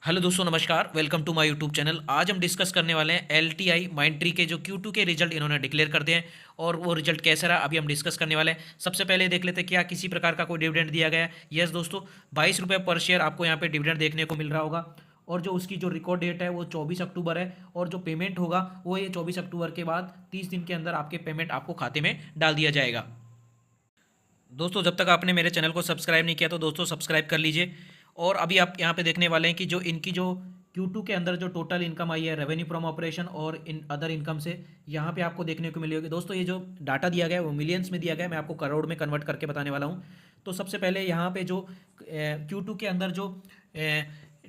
Hello दोस्तों, नमस्कार। Welcome to my YouTube channel. आज हम डिस्कस करने वाले हैं एलटीआई माइंडट्री के जो Q2 के रिजल्ट इन्होंने डिक्लेयर कर दिए हैं और वो रिजल्ट कैसा रहा अभी हम डिस्कस करने वाले हैं। सबसे पहले देख लेते हैं क्या किसी प्रकार का कोई डिविडेंड दिया गया है। यस दोस्तों, 22 रुपये पर शेयर आपको यहाँ पे डिविडेंड देखने को मिल रहा होगा और जो उसकी जो रिकॉर्ड डेट है वो 24 अक्टूबर है और जो पेमेंट होगा वो ये 24 अक्टूबर के बाद 30 दिन के अंदर आपके पेमेंट आपको खाते में डाल दिया जाएगा। दोस्तों, जब तक आपने मेरे चैनल को सब्सक्राइब नहीं किया तो दोस्तों सब्सक्राइब कर लीजिए। और अभी आप यहाँ पे देखने वाले हैं कि जो इनकी जो Q2 के अंदर जो टोटल इनकम आई है रेवेन्यू फ्रॉम ऑपरेशन और इन अदर इनकम से, यहाँ पे आपको देखने को मिली होगी। दोस्तों, ये जो डाटा दिया गया है वो मिलियंस में दिया गया है, मैं आपको करोड़ में कन्वर्ट करके बताने वाला हूँ। तो सबसे पहले यहाँ पे जो Q2 के अंदर जो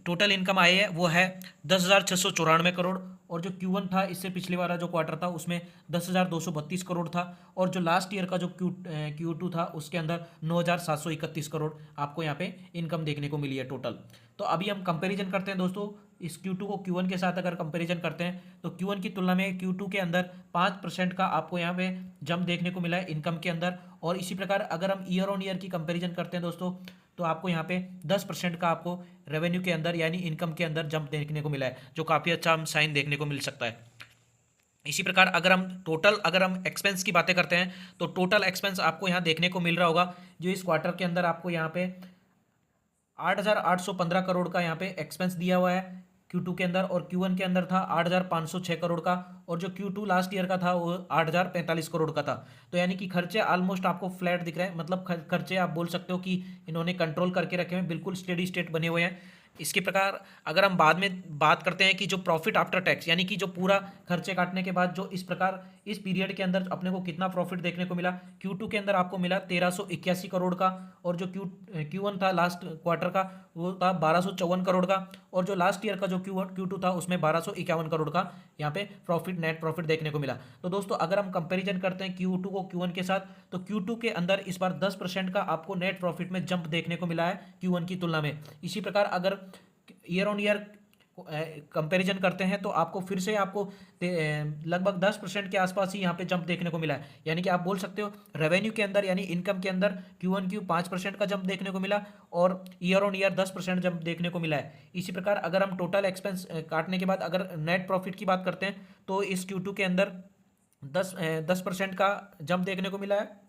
टोटल इनकम आई है वो है 10,694 करोड़ और जो Q1 था इससे पिछले वाला जो क्वार्टर था उसमें 10,232 करोड़ था और जो लास्ट ईयर का जो Q2 था उसके अंदर 9,731 करोड़ आपको यहाँ पे इनकम देखने को मिली है टोटल। तो अभी हम कंपैरिजन करते हैं दोस्तों, इस Q2 को Q1 के साथ अगर कंपैरिजन करते हैं तो Q1 की तुलना में Q2 के अंदर 5% का आपको यहाँ पे जंप देखने को मिला है इनकम के अंदर। और इसी प्रकार अगर हम ईयर ऑन ईयर की कंपैरिजन करते हैं दोस्तों तो आपको यहाँ पे 10% का आपको रेवेन्यू के अंदर यानी इनकम के अंदर जंप देखने को मिला है, जो काफ़ी अच्छा हम साइन देखने को मिल सकता है। इसी प्रकार अगर हम एक्सपेंस की बातें करते हैं तो टोटल एक्सपेंस आपको यहाँ देखने को मिल रहा होगा, जो इस क्वार्टर के अंदर आपको यहाँ पे 8,815 करोड़ का यहाँ पे एक्सपेंस दिया हुआ है Q2 के अंदर और Q1 के अंदर था 8,506 करोड़ का और जो Q2 लास्ट ईयर का था वो 8,045 करोड़ का था। तो यानी कि खर्चे ऑलमोस्ट आपको फ्लैट दिख रहे हैं, मतलब खर्चे आप बोल सकते हो कि इन्होंने कंट्रोल करके रखे हुए हैं, बिल्कुल स्टेडी स्टेट बने हुए हैं। इसके प्रकार अगर हम बाद में बात करते हैं कि जो प्रॉफिट आफ्टर टैक्स यानी कि जो पूरा खर्चे काटने के बाद जो इस प्रकार इस पीरियड के अंदर अपने को कितना प्रॉफिट देखने को मिला, Q2 के अंदर आपको मिला 1,381 करोड़ का और जो Q1 था लास्ट क्वार्टर का वो था 1,254 करोड़ का और जो लास्ट ईयर का जो Q2 था उसमें 1,251 करोड़ का यहाँ पे प्रॉफिट नेट प्रॉफिट देखने को मिला। तो दोस्तों, अगर हम कंपेरिजन करते हैं Q2 को Q1 के साथ तो Q2 के अंदर इस बार 10% का आपको नेट प्रॉफिट में जंप देखने को मिला है Q1 की तुलना में। इसी प्रकार अगर ईयर ऑन ईयर कंपैरिजन करते हैं तो आपको फिर से आपको लगभग 10% के आसपास ही यहाँ पे जंप देखने को मिला है। यानी कि आप बोल सकते हो रेवेन्यू के अंदर यानी इनकम के अंदर Q1 5% का जंप देखने को मिला और ईयर ऑन ईयर 10% जंप देखने को मिला है। इसी प्रकार अगर हम टोटल एक्सपेंस काटने के बाद अगर नेट प्रॉफिट की बात करते हैं तो इस Q2 के अंदर 10% का जंप देखने को मिला है,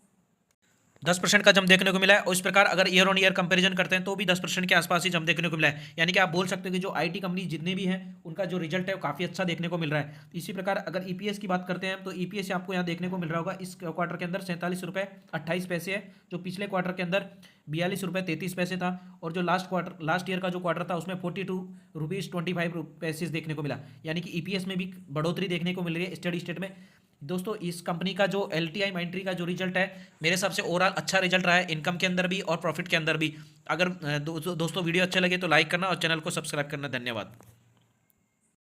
10% का जंप देखने को मिला है। और इस प्रकार अगर ईयर ऑन ईयर कंपैरिजन करते हैं तो भी 10% के आसपास ही जंप देखने को मिला है। यानी कि आप बोल सकते हो कि जो आईटी कंपनी जितने भी हैं उनका जो रिजल्ट है वो काफ़ी अच्छा देखने को मिल रहा है। इसी प्रकार अगर ईपीएस की बात करते हैं तो ईपीएस आपको यहाँ देखने को मिल रहा होगा इस क्वार्टर के अंदर 47 रुपये 28 पैसे है, जो पिछले क्वार्टर के अंदर 42 रुपये 33 पैसे था और जो लास्ट ईयर का जो क्वार्टर था उसमें 42 रुपीज़ 25 देखने को मिला। यानी कि ईपीएस में भी बढ़ोतरी देखने को मिल रही है स्टडी स्टेट में। दोस्तों, इस कंपनी का जो एलटीआई माइंडट्री का जो रिजल्ट है मेरे हिसाब से ओवरऑल अच्छा रिजल्ट रहा है इनकम के अंदर भी और प्रॉफिट के अंदर भी। अगर दोस्तों वीडियो अच्छे लगे तो लाइक करना और चैनल को सब्सक्राइब करना। धन्यवाद।